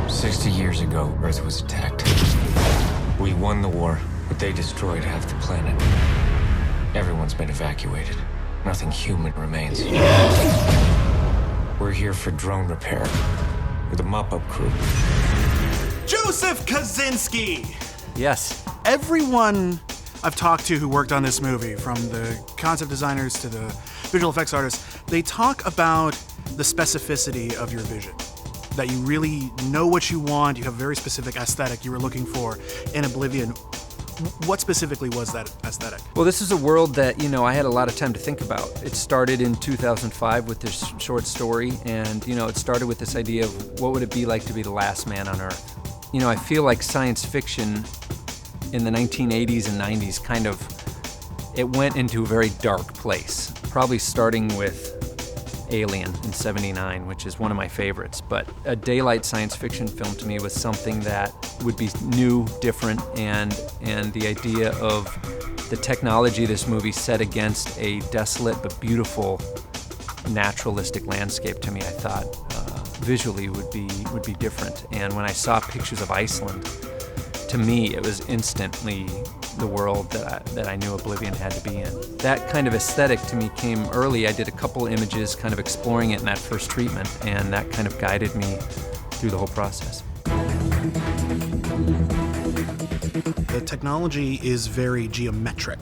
60 years ago, Earth was attacked. We won the war, but they destroyed half the planet. Everyone's been evacuated. Nothing human remains. We're here for drone repair with a mop-up crew. Joseph Kosinski! Yes. Everyone I've talked to who worked on this movie, from the concept designers to the visual effects artists, they talk about the specificity of your vision. That you really know what you want, you have a very specific aesthetic you were looking for in Oblivion. What specifically was that aesthetic? Well, this is a world that, I had a lot of time to think about. It started in 2005 with this short story, and, it started with this idea of what would it be like to be the last man on Earth. I feel like science fiction in the 1980s and 90s it went into a very dark place, probably starting with Alien in '79, which is one of my favorites. But a daylight science fiction film to me was something that would be new, different, and the idea of the technology of this movie set against a desolate but beautiful naturalistic landscape, to me, I thought visually would be different. And when I saw pictures of Iceland, to me it was instantly the world that I knew Oblivion had to be in. That kind of aesthetic to me came early. I did a couple images kind of exploring it in that first treatment, and that kind of guided me through the whole process. The technology is very geometric.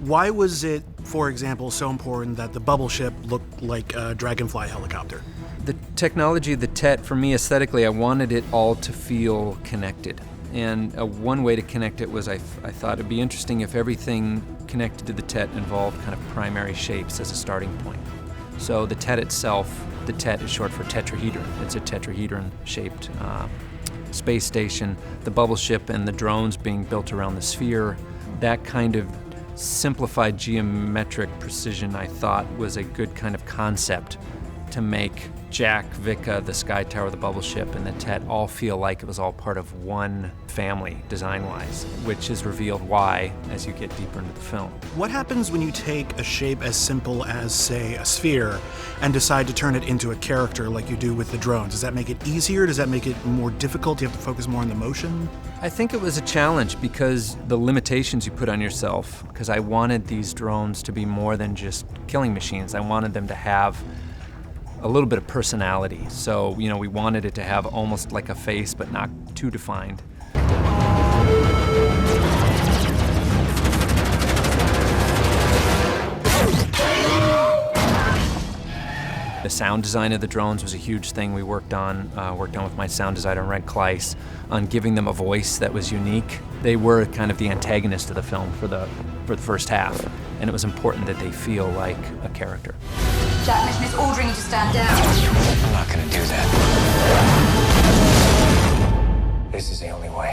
Why was it, for example, so important that the bubble ship looked like a Dragonfly helicopter? The technology of the TET, for me aesthetically, I wanted it all to feel connected. And one way to connect it was I thought it'd be interesting if everything connected to the TET involved kind of primary shapes as a starting point. So the TET itself, the TET is short for tetrahedron. It's a tetrahedron-shaped space station. The bubble ship and the drones being built around the sphere, that kind of simplified geometric precision, I thought, was a good kind of concept to make Jack, Vika, the Sky Tower, the bubble ship, and the TET all feel like it was all part of one family, design-wise, which is revealed why as you get deeper into the film. What happens when you take a shape as simple as, say, a sphere and decide to turn it into a character like you do with the drones? Does that make it easier? Does that make it more difficult? Do you have to focus more on the motion? I think it was a challenge because the limitations you put on yourself, because I wanted these drones to be more than just killing machines. I wanted them to have a little bit of personality. So, we wanted it to have almost like a face, but not too defined. The sound design of the drones was a huge thing we worked on with my sound designer, Red Kleiss, on giving them a voice that was unique. They were kind of the antagonist of the film for the first half, and it was important that they feel like a character. Jack, mission is ordering you to stand down. I'm not gonna do that. This is the only way.